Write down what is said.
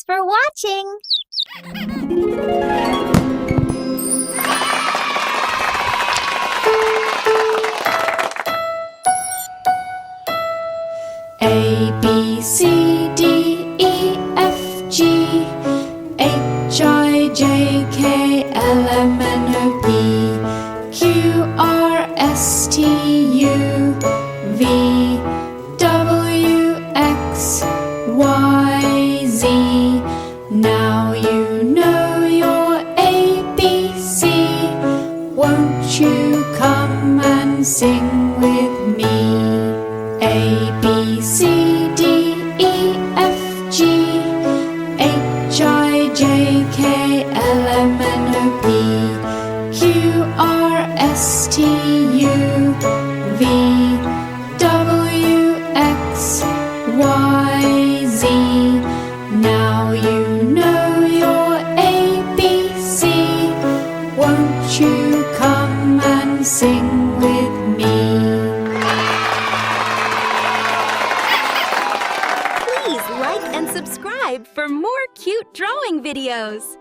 Thanks for watching! A, B, C, D, E, F, G, H, I, J, K, L, M, N, O, P, Q, R, S, T, U, V, W, X, Y, Z. Now you know your ABC. Won't you come and sing with me? A, B, C, D, E, F, G, H, I, J, K, L, M, N, O, P, Q, R, S, T, U, V, W, X, Y, Z. Now you know your ABC. Won't you come and sing with me? Please like and subscribe for more cute drawing videos.